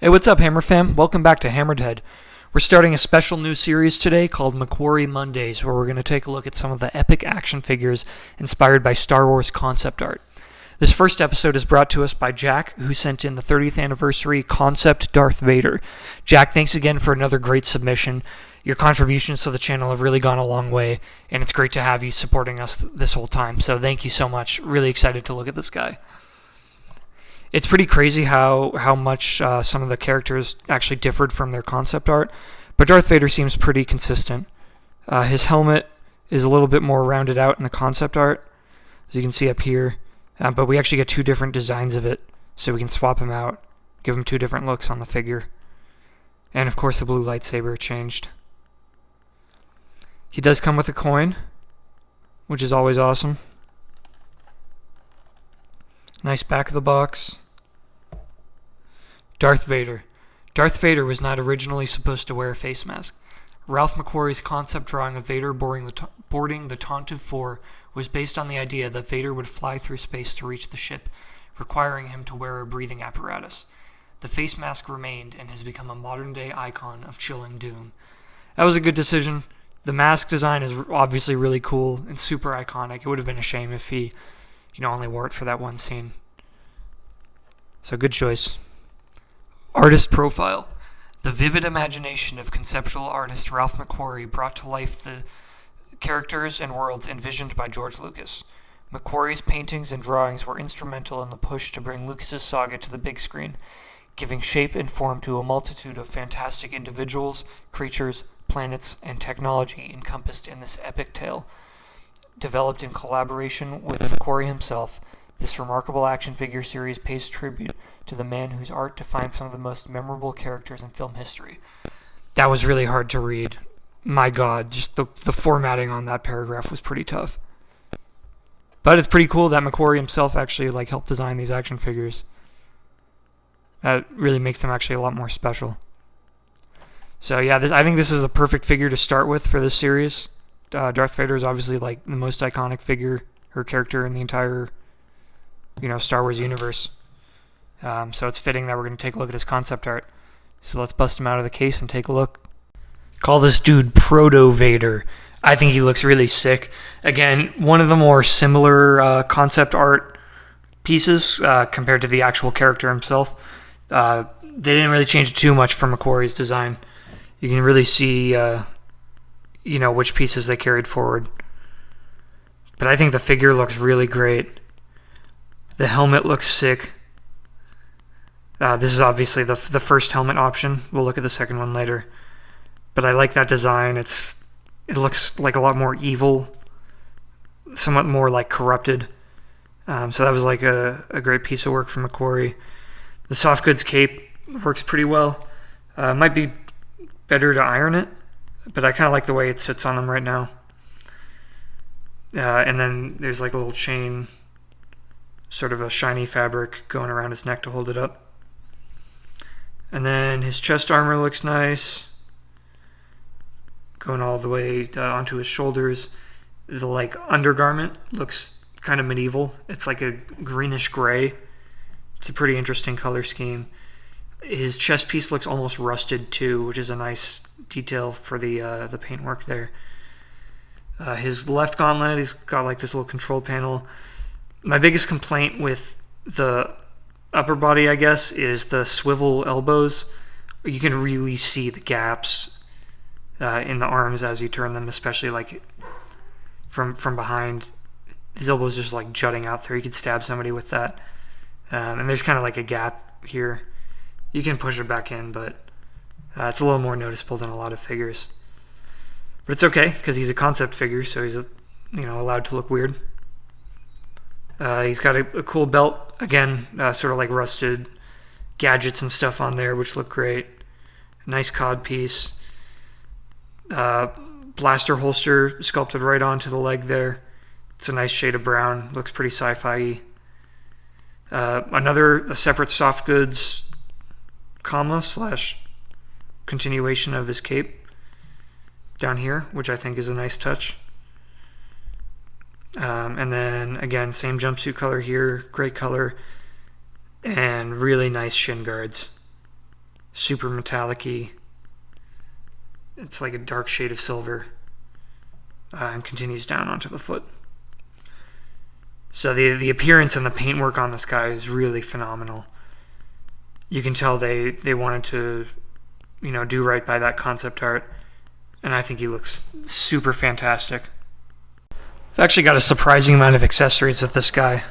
Hey, what's up, Hammer fam? Welcome back to HammeredHead. We're starting a special new series today called McQuarrie Mondays, where we're going to take a look at some of the epic action figures inspired by Star Wars concept art. This first episode is brought to us by Jack, who sent in the 30th anniversary concept Darth Vader. Jack, thanks again for another great submission. Your contributions to the channel have really gone a long way, and it's great to have you supporting us this whole time, so thank you so much. Really excited to look at this guy. It's pretty crazy how much some of the characters actually differed from their concept art, but Darth Vader seems pretty consistent. His helmet is a little bit more rounded out in the concept art, as you can see up here, but we actually get two different designs of it, so we can swap him out, give him two different looks on the figure. And of course the blue lightsaber changed. He does come with a coin, which is always awesome. Nice back of the box. Darth Vader. Darth Vader was not originally supposed to wear a face mask. Ralph McQuarrie's concept drawing of Vader boarding the Tantive 4 was based on the idea that Vader would fly through space to reach the ship, requiring him to wear a breathing apparatus. The face mask remained and has become a modern-day icon of chilling doom. That was a good decision. The mask design is obviously really cool and super iconic. It would have been a shame if he only wore it for that one scene. So good choice. Artist profile. The vivid imagination of conceptual artist Ralph McQuarrie brought to life the characters and worlds envisioned by George Lucas. McQuarrie's paintings and drawings were instrumental in the push to bring Lucas's saga to the big screen, giving shape and form to a multitude of fantastic individuals, creatures, planets, and technology encompassed in this epic tale. Developed in collaboration with McQuarrie himself, this remarkable action figure series pays tribute to the man whose art defines some of the most memorable characters in film history. That was really hard to read. My God, just the formatting on that paragraph was pretty tough. But it's pretty cool that McQuarrie himself actually helped design these action figures. That really makes them actually a lot more special. So yeah, I think this is the perfect figure to start with for this series. Darth Vader is obviously the most iconic figure or character in the entire, Star Wars universe. So it's fitting that we're going to take a look at his concept art. So let's bust him out of the case and take a look. Call this dude Proto Vader. I think he looks really sick. Again, one of the more similar concept art pieces compared to the actual character himself. They didn't really change too much from McQuarrie's design. You can really see which pieces they carried forward. But I think the figure looks really great. The helmet looks sick. This is obviously the first helmet option. We'll look at the second one later. But I like that design. It looks like a lot more evil, somewhat more like corrupted. So that was a great piece of work from McQuarrie. The soft goods cape works pretty well. Might be better to iron it, but I kind of like the way it sits on him right now. And then there's a little chain, sort of a shiny fabric going around his neck to hold it up. And then his chest armor looks nice, going all the way onto his shoulders. The undergarment looks kind of medieval. It's like a greenish gray. It's a pretty interesting color scheme. His chest piece looks almost rusted too, which is a nice detail for the paintwork there. His left gauntlet, he's got this little control panel. My biggest complaint with the upper body, I guess, is the swivel elbows. You can really see the gaps in the arms as you turn them, especially from behind. His elbows just jutting out there. You could stab somebody with that. And there's kind of a gap here. You can push it back in, but it's a little more noticeable than a lot of figures. But it's okay, because he's a concept figure, so he's allowed to look weird. He's got a cool belt, again, sort of rusted gadgets and stuff on there, which look great. Nice cod piece. Blaster holster sculpted right onto the leg there. It's a nice shade of brown. Looks pretty sci-fi-y. A separate soft goods / continuation of his cape down here, which I think is a nice touch. And then again, same jumpsuit color here, great color, and really nice shin guards. super metallic-y. It's like a dark shade of silver, and continues down onto the foot. So the appearance and the paintwork on this guy is really phenomenal. You can tell they wanted to, do right by that concept art, and I think he looks super fantastic. I've actually got a surprising amount of accessories with this guy.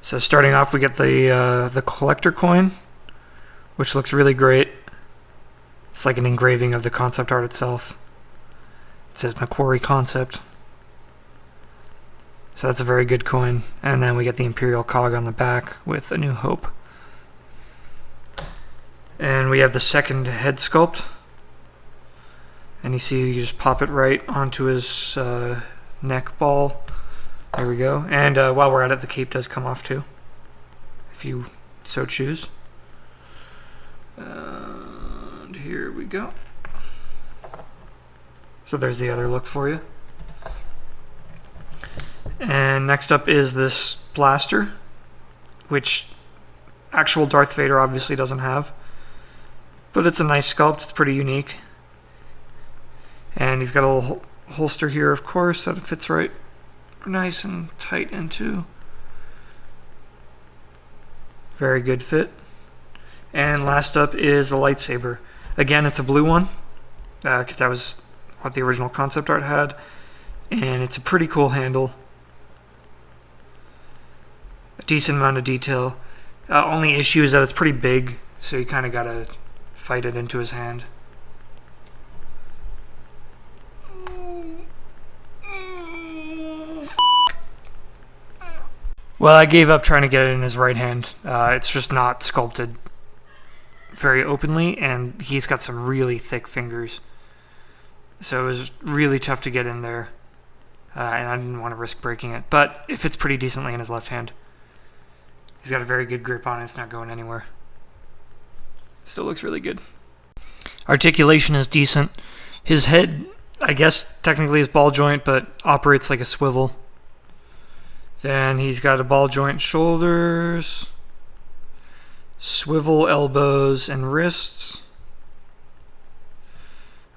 So starting off, we get the collector coin, which looks really great. It's like an engraving of the concept art itself. It says McQuarrie Concept. So that's a very good coin. And then we get the Imperial cog on the back with A New Hope. And we have the second head sculpt. And you see you just pop it right onto his neck ball. There we go. And while we're at it, the cape does come off too, if you so choose. And here we go. So there's the other look for you. And next up is this blaster, which actual Darth Vader obviously doesn't have. But it's a nice sculpt. It's pretty unique. And he's got a little holster here, of course, that fits right nice and tight into. Very good fit. And last up is the lightsaber. Again, it's a blue one, because that was what the original concept art had. And it's a pretty cool handle. A decent amount of detail. Only issue is that it's pretty big, so you kind of got to fight it into his hand. Well, I gave up trying to get it in his right hand. It's just not sculpted very openly, and he's got some really thick fingers. So it was really tough to get in there, and I didn't want to risk breaking it. But it fits pretty decently in his left hand. He's got a very good grip on it. It's not going anywhere. Still looks really good. Articulation is decent. His head, I guess, technically is ball joint, but operates like a swivel. Then he's got a ball joint shoulders, swivel elbows and wrists,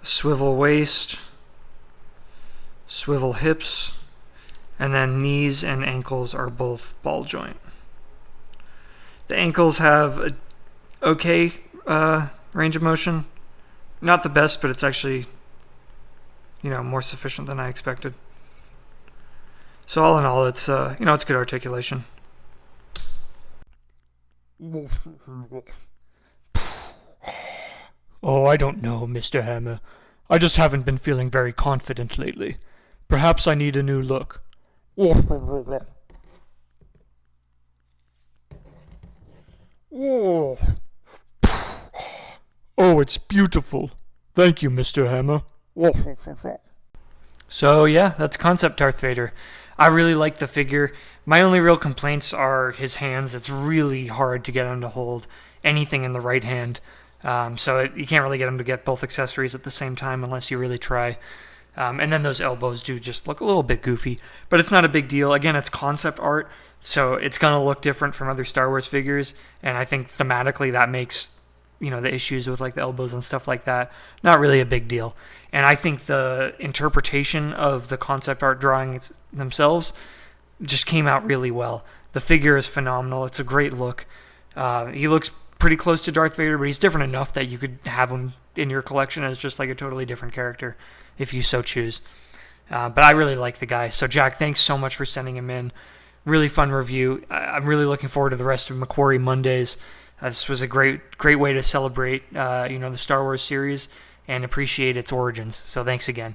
a swivel waist, swivel hips, and then knees and ankles are both ball joint. The ankles have a okay range of motion. Not the best, but it's actually, more sufficient than I expected. So all in all, it's it's good articulation. Oh, I don't know, Mr. Hammer. I just haven't been feeling very confident lately. Perhaps I need a new look. Oh, it's beautiful. Thank you, Mr. Hammer. So yeah, that's concept Darth Vader. I really like the figure. My only real complaints are his hands. It's really hard to get him to hold anything in the right hand. You can't really get him to get both accessories at the same time unless you really try. And then those elbows do just look a little bit goofy. But it's not a big deal. Again, it's concept art, so it's going to look different from other Star Wars figures. And I think thematically that makes the issues with like the elbows and stuff like that not really a big deal. And I think the interpretation of the concept art drawings themselves just came out really well. The figure is phenomenal. It's a great look. He looks pretty close to Darth Vader, but he's different enough that you could have him in your collection as just like a totally different character if you so choose. But I really like the guy. So Jack, thanks so much for sending him in. Really fun review. I'm really looking forward to the rest of McQuarrie Mondays. This was a great way to celebrate the Star Wars series and appreciate its origins. So thanks again.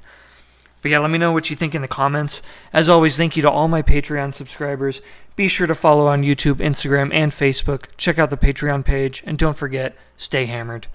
But yeah, let me know what you think in the comments. As always, thank you to all my Patreon subscribers. Be sure to follow on YouTube, Instagram, and Facebook. Check out the Patreon page. And don't forget, stay hammered.